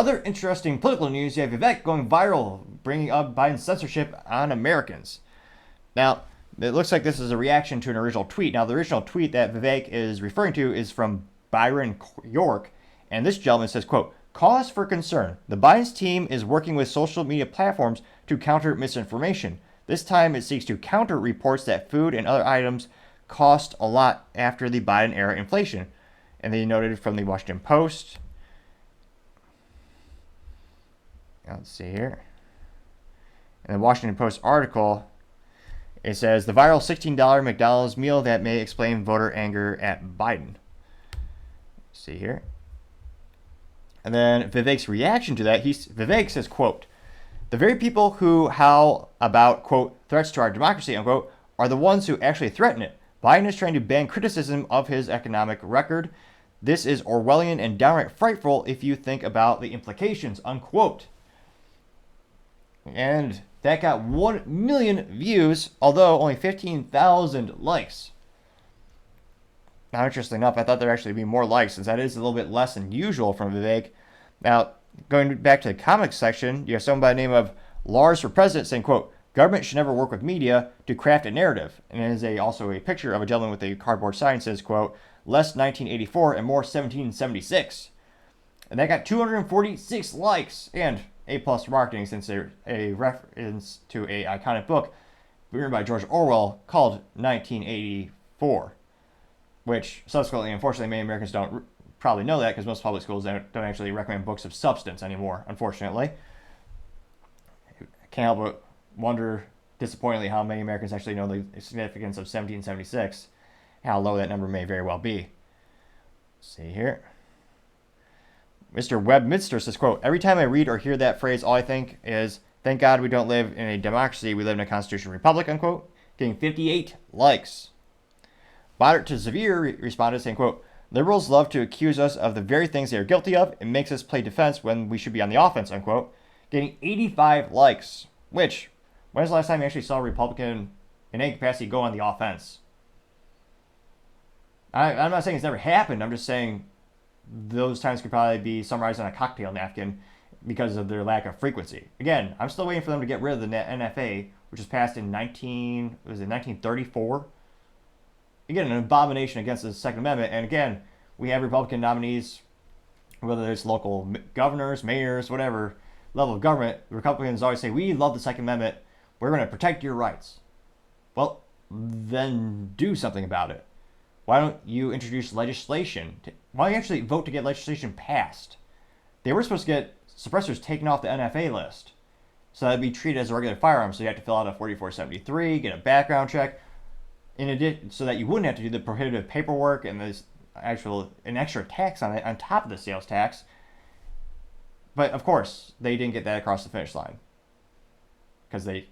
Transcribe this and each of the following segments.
other interesting political news, you have Vivek going viral, bringing up Biden's censorship on Americans. Now, it looks like this is a reaction to an original tweet. Now, the original tweet that Vivek is referring to is from Byron York, and this gentleman says, quote, "Cause for concern. The Biden's team is working with social media platforms to counter misinformation. This time it seeks to counter reports that food and other items cost a lot after the Biden-era inflation." And they noted from the Washington Post. Let's see here. In the Washington Post article, it says, the viral $16 McDonald's meal that may explain voter anger at Biden. See here. And then Vivek's reaction to that, Vivek says, quote, "The very people who howl about, quote, threats to our democracy, unquote, are the ones who actually threaten it. Biden is trying to ban criticism of his economic record. This is Orwellian and downright frightful if you think about the implications," unquote. And that got 1 million views, although only 15,000 likes. Now, interestingly enough, I thought there'd actually be more likes, since that is a little bit less than usual from Vivek. Now, going back to the comics section, you have someone by the name of Lars for President saying, quote, "Government should never work with media to craft a narrative." And it is also a picture of a gentleman with a cardboard sign that says, quote, "Less 1984 and more 1776. And that got 246 likes and A+ marketing, since they're a reference to a iconic book written by George Orwell called 1984, which subsequently, unfortunately, many Americans don't probably know that, because most public schools don't actually recommend books of substance anymore, unfortunately. I can't help but wonder, disappointingly, how many Americans actually know the significance of 1776, how low that number may very well be. Let's see here. Mr. Webminster says, quote, "Every time I read or hear that phrase, all I think is, thank God we don't live in a democracy, we live in a constitutional republic," unquote, getting 58 likes. Moderate to severe responded saying, quote, "Liberals love to accuse us of the very things they are guilty of. It makes us play defense when we should be on the offense," unquote, getting 85 likes, which, when was the last time you actually saw a Republican in any capacity go on the offense? I'm not saying it's never happened. I'm just saying those times could probably be summarized on a cocktail napkin because of their lack of frequency. Again, I'm still waiting for them to get rid of the NFA, which was passed in 1934. Again, an abomination against the Second Amendment. And again, we have Republican nominees, whether it's local governors, mayors, whatever level of government. Republicans always say, we love the Second Amendment. We're going to protect your rights. Well, then do something about it. Why don't you introduce legislation? Why don't you actually vote to get legislation passed? They were supposed to get suppressors taken off the NFA list, so that'd be treated as a regular firearm. So you have to fill out a 4473, get a background check, in addition, so that you wouldn't have to do the prohibitive paperwork and an extra tax on it on top of the sales tax. But of course, they didn't get that across the finish line, because they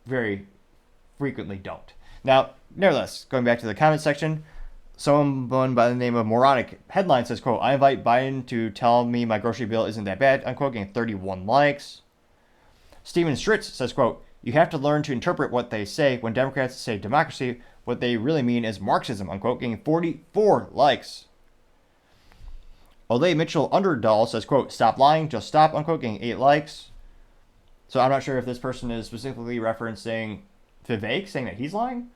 very frequently don't. Now, nevertheless, going back to the comment section, someone by the name of Moronic Headline says, quote, "I invite Biden to tell me my grocery bill isn't that bad," unquote, getting 31 likes. Steven Stritz says, quote, "You have to learn to interpret what they say. When Democrats say democracy, what they really mean is Marxism," unquote, getting 44 likes. Olay Mitchell Underdahl says, quote, "Stop lying, just stop," unquote, getting 8 likes. So I'm not sure if this person is specifically referencing Vivek, saying that he's lying,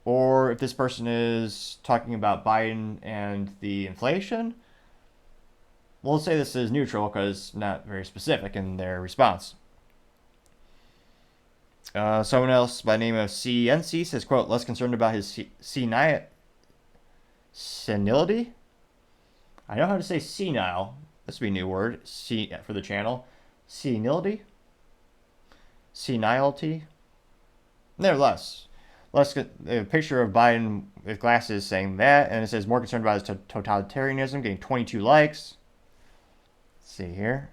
or if this person is talking about Biden and the inflation. We'll say this is neutral, because not very specific in their response. Someone else by the name of CNC says, quote, "Less concerned about his senility." I know how to say senile. This would be a new word for the channel. Senility? Senility? Nevertheless, let's get a picture of Biden with glasses saying that, and it says more concerned about his totalitarianism, getting 22 likes. Let's see here.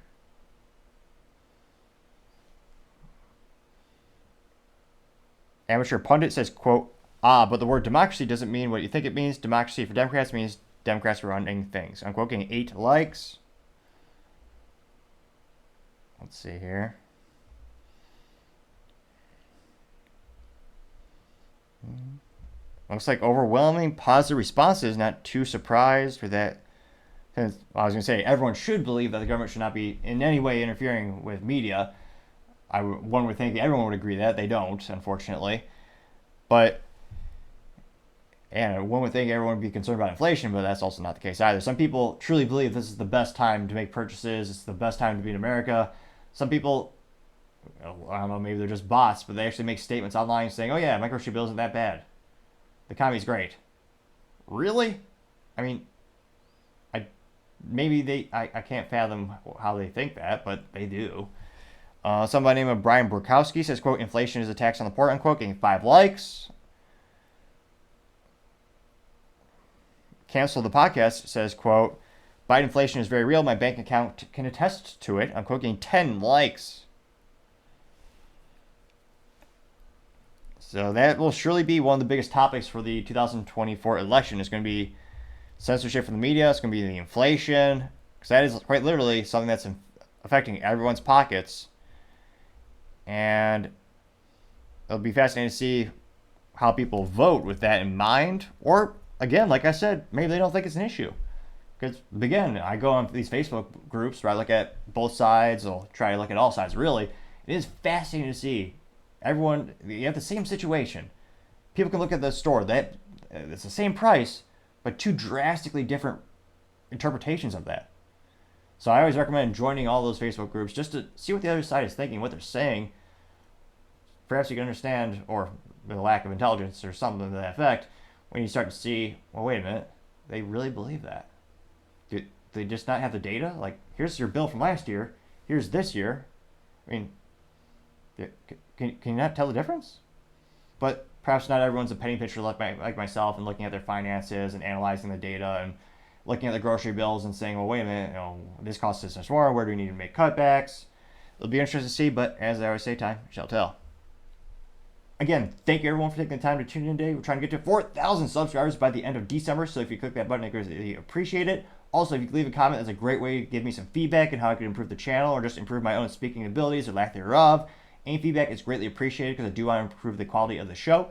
Amateur Pundit says, quote, "But the word democracy doesn't mean what you think it means. Democracy for Democrats means Democrats running things," unquote, getting 8 likes. Let's see here. Looks like overwhelming positive responses. Not too surprised for that since I was going to say everyone should believe that the government should not be in any way interfering with media. One would think that everyone would agree that they don't, unfortunately. But and one would think everyone would be concerned about inflation, but that's also not the case either. Some people truly believe this is the best time to make purchases. It's the best time to be in America. Some people, I don't know, maybe they're just bots, but they actually make statements online saying, "Oh yeah, my grocery bill isn't that bad. The economy's great." Really? I mean, I can't fathom how they think that, but they do. Somebody named Brian Burkowski says, quote, inflation is a tax on the poor, unquote, getting 5 likes. Cancel the podcast says, quote, Biden inflation is very real. My bank account can attest to it. Unquote, getting 10 likes. So that will surely be one of the biggest topics for the 2024 election. It's going to be censorship from the media. It's going to be the inflation. Because that is quite literally something that's affecting everyone's pockets. And it'll be fascinating to see how people vote with that in mind. Or, again, like I said, maybe they don't think it's an issue. Because, again, I go on these Facebook groups where I look at both sides. I'll try to look at all sides, really. It is fascinating to see everyone, you have the same situation. People can look at the store. It's the same price, but 2 drastically different interpretations of that. So I always recommend joining all those Facebook groups just to see what the other side is thinking, what they're saying. Perhaps you can understand, or the lack of intelligence or something to that effect, when you start to see, well, wait a minute, they really believe that. Do they just not have the data? Like, here's your bill from last year, here's this year. I mean, can you not tell the difference? But perhaps not everyone's a penny pitcher like myself and looking at their finances and analyzing the data and looking at the grocery bills and saying, well, wait a minute, this costs this much more. Where do we need to make cutbacks? It'll be interesting to see, but as I always say, time shall tell. Again, thank you everyone for taking the time to tune in today. We're trying to get to 4,000 subscribers by the end of December, so if you click that button, I greatly appreciate it. Also, if you could leave a comment, that's a great way to give me some feedback on how I could improve the channel or just improve my own speaking abilities or lack thereof. Any feedback is greatly appreciated because I do want to improve the quality of the show.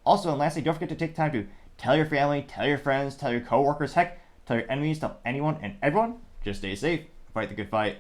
Also, and lastly, don't forget to take time to tell your family, tell your friends, tell your coworkers, heck, tell your enemies, tell anyone and everyone. Just stay safe, fight the good fight.